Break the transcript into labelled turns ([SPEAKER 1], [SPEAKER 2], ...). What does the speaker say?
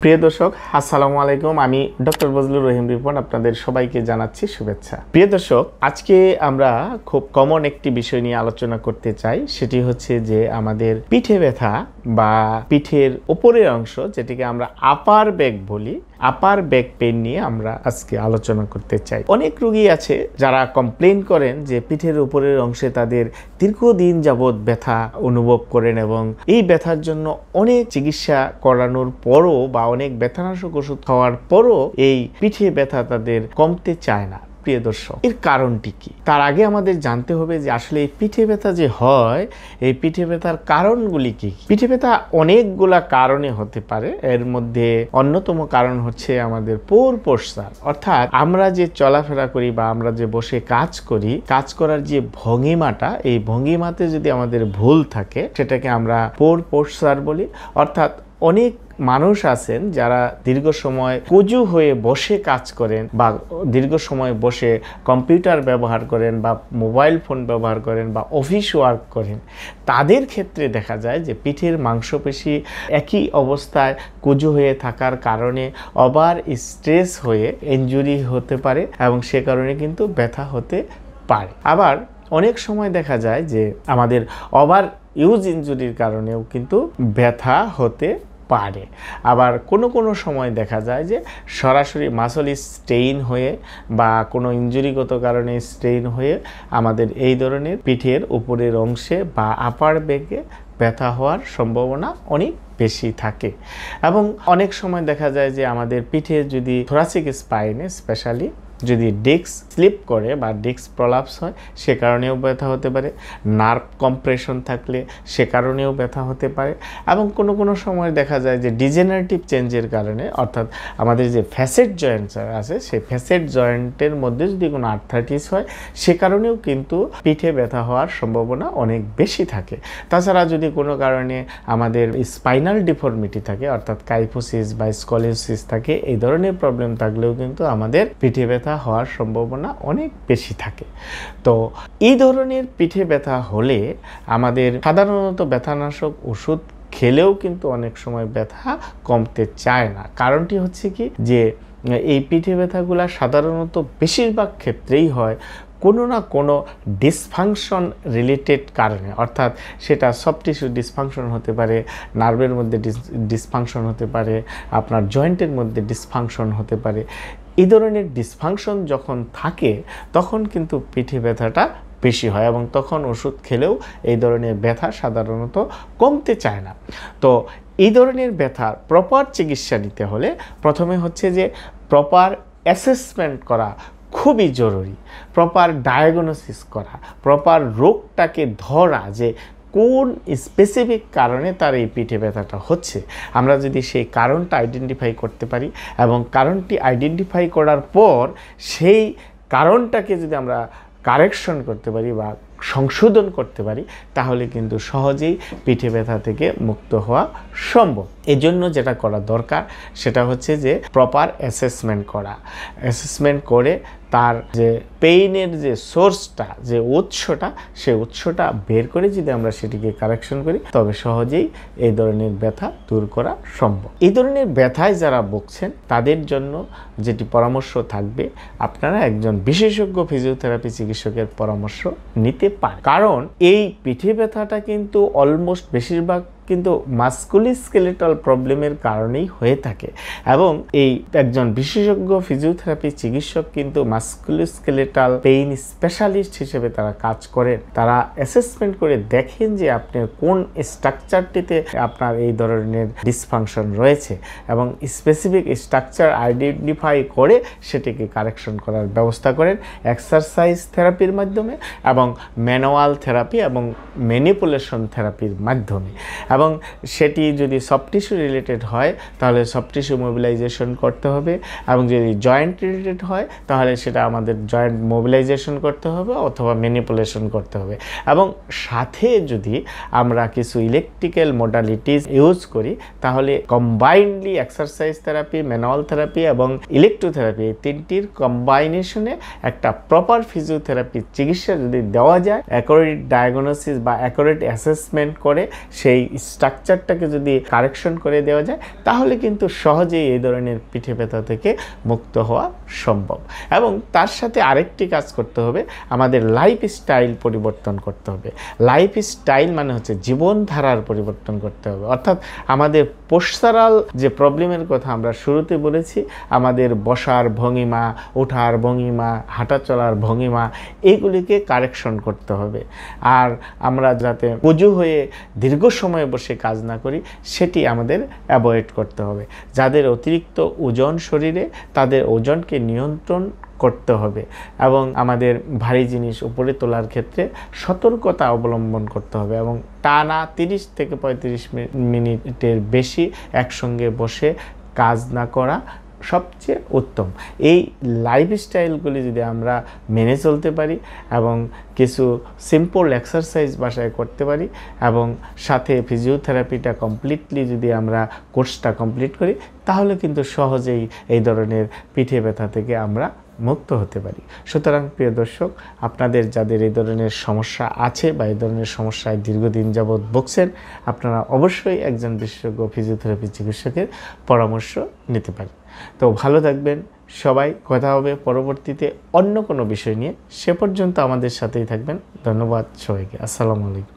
[SPEAKER 1] প্রিয় দর্শক, আসসালামু আলাইকুম। আমি ডক্টর বজলুর রহিম রিপন আপনাদের সবাইকে জানাচ্ছি শুভেচ্ছা। প্রিয় দর্শক, আজকে আমরা খুব কমন একটি বিষয় নিয়ে আলোচনা করতে চাই। সেটি হচ্ছে যে আমাদের পিঠে ব্যথা বা পিঠের উপরের অংশ, যেটিকে আমরা আপার ব্যাক বলি, আপার ব্যাক পেইন নিয়ে আমরা আজকে আলোচনা করতে চাই। অনেক রোগী আছে যারা কমপ্লেন করেন যে পিঠের উপরের অংশে তাদের দীর্ঘদিন যাবৎ ব্যথা অনুভব করেন এবং এই ব্যথার জন্য অনেক চিকিৎসা করানোর পরও বা অনেক ব্যথানাশক ওষুধ খাওয়ার পরও এই পিঠে ব্যথা তাদের কমতে চায় না। প্রিয় দর্শক, এর কারণটি কি? তার আগে আমাদের জানতে হবে যে আসলে এই পিঠে ব্যথা যে হয়, এই পিঠে ব্যথার কারণগুলি কি? পিঠে ব্যথা অনেকগুলা কারণে হতে পারে। এর মধ্যে অন্যতম কারণ হচ্ছে আমাদের পোর পোশ্চার, অর্থাৎ আমরা যে চলাফেরা করি বা আমরা যে বসে কাজ করি, কাজ করার যে ভঙ্গিমাটা, এই ভঙ্গিমাতে যদি আমাদের ভুল থাকে সেটাকে আমরা পোর পোশ্চার বলি। অর্থাৎ অনেক মানুষ আছেন যারা দীর্ঘ সময় কুজু হয়ে বসে কাজ করেন বা দীর্ঘ সময় বসে কম্পিউটার ব্যবহার করেন বা মোবাইল ফোন ব্যবহার করেন বা অফিস ওয়ার্ক করেন, তাদের ক্ষেত্রে দেখা যায় যে পিঠের মাংসপেশি একই অবস্থায় কুজু হয়ে থাকার কারণে ওভার স্ট্রেস হয়ে ইনজুরি হতে পারে এবং সে কারণে কিন্তু ব্যথা হতে পারে। আবার অনেক সময় দেখা যায় যে আমাদের ওভার ইউজ ইনজুরির কারণেও কিন্তু ব্যথা হতে পারে। আবার কোনো সময় দেখা যায় যে সরাসরি মাসল স্ট্রেইন হয়ে বা কোনো ইনজুরিগত কারণে স্ট্রেইন হয়ে আমাদের এই ধরনের পিঠের উপরের অংশে বা আপার ব্যাকে ব্যথা হওয়ার সম্ভাবনা অনেক বেশি থাকে। এবং অনেক সময় দেখা যায় যে আমাদের পিঠে যদি থোরাসিক স্পাইনে স্পেশালি যদি ডিস্ক স্লিপ করে বা ডিস্ক প্রলাপস হয়, সে কারণেও ব্যথা হতে পারে। নার্ভ কম্প্রেশন থাকলে সে কারণেও ব্যথা হতে পারে। এবং কোনো সময় দেখা যায় যে ডিজেনারেটিভ চেঞ্জের কারণে, অর্থাৎ আমাদের যে ফ্যাসেট জয়েন্ট আছে, সেই ফ্যাসেট জয়েন্টের মধ্যে যদি কোনো আর্থ্রাইটিস হয়, সে কারণেও কিন্তু পিঠে ব্যথা হওয়ার সম্ভাবনা অনেক বেশি থাকে। তাছাড়া যদি কোনো কারণে আমাদের স্পাইনাল ডিফর্মিটি থাকে, অর্থাৎ কাইফোসিস বা স্কলিওসিস থাকে, এই ধরনের প্রবলেম থাকলেও কিন্তু আমাদের পিঠে ব্যথা হওয়ার সম্ভাবনা অনেক বেশি থাকে। তো এই ধরনের পিঠে ব্যথা হলে আমাদের সাধারণত ব্যথানাশক ওষুধ খেলেও কিন্তু অনেক সময় ব্যথা কমতে চায় না। কারণটি হচ্ছে কি, যে এই পিঠে ব্যথাগুলা সাধারণত বেশিরভাগ ক্ষেত্রেই হয় কোনো না কোনো ডিসফাংশন রিলেটেড কারণে, অর্থাৎ সেটা সফট টিস্যু ডিসফাংশন হতে পারে, নার্ভের মধ্যে ডিসফাংশন হতে পারে, আপনার জয়েন্টের মধ্যে ডিসফাংশন হতে পারে। এই ধরনের ডিসফাংশন যখন থাকে তখন কিন্তু পিঠে ব্যথাটা বেশি হয় এবং তখন ওষুধ খেলেও এই ধরনের ব্যথা সাধারণত কমতে চায় না। তো এই ধরনের ব্যথার প্রপার চিকিৎসা নিতে হলে প্রথমে হচ্ছে যে প্রপার অ্যাসেসমেন্ট করা খুবই জরুরি। প্রপার ডায়াগনোসিস করা, প্রপার রোগটাকে ধরা যে কোন স্পেসিফিক কারণে তার এই পিঠে ব্যথাটা হচ্ছে। আমরা যদি সেই কারণটা আইডেন্টিফাই করতে পারি এবং কারণটি আইডেন্টিফাই করার পর সেই কারণটাকে যদি আমরা কারেকশন করতে পারি বা সংশোধন করতে পারি, তাহলে কিন্তু সহজেই পিঠে ব্যথা থেকে মুক্ত হওয়া সম্ভব। এই জন্য যেটা করা দরকার সেটা হচ্ছে যে প্রপার অ্যাসেসমেন্ট করা। অ্যাসেসমেন্ট করে তার যে পেইনের যে সোর্সটা, যে উৎসটা, সেই উৎসটা বের করে যদি আমরা সেটিকে কারেকশন করি, তবে সহজেই এই ধরনের ব্যথা দূর করা সম্ভব। এই ধরনের ব্যথায় যারা ভুগছেন তাদের জন্য যেটি পরামর্শ থাকবে, আপনারা একজন বিশেষজ্ঞ ফিজিওথেরাপি চিকিৎসকের পরামর্শ নিতে পারেন। কারণ এই পিঠে ব্যথাটা কিন্তু অলমোস্ট বেশিরভাগ কিন্তু মাস্কুলোস্কেলেটাল প্রবলেমের কারণেই হয়ে থাকে এবং এই একজন বিশেষজ্ঞ ফিজিওথেরাপি চিকিৎসক কিন্তু মাস্কুলোস্কেলেটাল পেইন স্পেশালিস্ট হিসেবে তারা কাজ করেন। তারা অ্যাসেসমেন্ট করে দেখেন যে আপনার কোন স্ট্রাকচারটিতে আপনার এই ধরনের ডিসফাংশন রয়েছে এবং স্পেসিফিক স্ট্রাকচার আইডেন্টিফাই করে সেটিকে কারেকশন করার ব্যবস্থা করেন এক্সারসাইজ থেরাপির মাধ্যমে এবং ম্যানুয়াল থেরাপি এবং ম্যানিপুলেশন থেরাপির মাধ্যমে। এবং সেটি যদি সফট টিস্যু রিলেটেড হয় তাহলে সফট টিস্যু মোবিলাইজেশন করতে হবে, এবং যদি জয়েন্ট রিলেটেড হয় তাহলে সেটা আমাদের জয়েন্ট মোবিলাইজেশন করতে হবে অথবা ম্যানিপুলেশন করতে হবে। এবং সাথে যদি আমরা কিছু ইলেকট্রিক্যাল মডালিটিস ইউজ করি তাহলে combinedly exercise therapy, manual therapy এবং ইলেকট্রোথেরাপি, এই তিনটির কম্বাইনেশনে একটা প্রপার ফিজিওথেরাপি চিকিৎসা যদি দেওয়া যায়, অ্যাকুরেট ডায়াগনোসিস বা অ্যাকুরেট অ্যাসেসমেন্ট করে সেই স্ট্রাকচারটাকে যদি কারেকশন করে দেওয়া যায় তাহলে কিন্তু সহজেই এই ধরনের পিঠে ব্যথা থেকে মুক্ত হওয়া সম্ভব। এবং তার সাথে আরেকটি কাজ করতে হবে, আমাদের লাইফস্টাইল পরিবর্তন করতে হবে। লাইফস্টাইল মানে হচ্ছে জীবনধারার পরিবর্তন করতে হবে, অর্থাৎ আমাদের পোস্টারাল যে প্রবলেমের কথা আমরা শুরুতে বলেছি, আমাদের বসার ভঙ্গিমা, ওঠার ভঙ্গিমা, হাঁটা চলার ভঙ্গিমা, এগুলিকে কারেকশন করতে হবে। আর আমরা যাতে অজু হয়ে দীর্ঘ সময় বসে কাজ না করি সেটি আমাদের অ্যাভয়েড করতে হবে। যাদের অতিরিক্ত ওজন শরীরে, তাদের ওজনকে নিয়ন্ত্রণ করতে হবে এবং আমাদের ভারী জিনিস উপরে তোলার ক্ষেত্রে সতর্কতা অবলম্বন করতে হবে এবং টানা 30 থেকে 35 মিনিটের বেশি একসঙ্গে বসে কাজ না করা সবচেয়ে উত্তম। এই লাইফস্টাইলগুলি যদি আমরা মেনে চলতে পারি এবং কিছু সিম্পল এক্সারসাইজ বাসায় করতে পারি এবং সাথে ফিজিওথেরাপিটা কমপ্লিটলি যদি আমরা কোর্সটা কমপ্লিট করি তাহলে কিন্তু সহজেই এই ধরনের পিঠে ব্যথা থেকে আমরা মুক্ত হতে পারি। সুতরাং প্রিয় দর্শক, আপনাদের যাদের এই ধরনের সমস্যা আছে বা এই ধরনের সমস্যায় দীর্ঘদিন যাবৎ ভুগছেন, আপনারা অবশ্যই একজন বিশেষজ্ঞ ফিজিওথেরাপি চিকিৎসকের পরামর্শ নিতে পারেন। তো ভালো থাকবেন সবাই, কথা হবে পরবর্তীতে অন্য কোনো বিষয় নিয়ে। সে পর্যন্ত আমাদের সাথেই থাকবেন। ধন্যবাদ সবাইকে। আসসালামু আলাইকুম।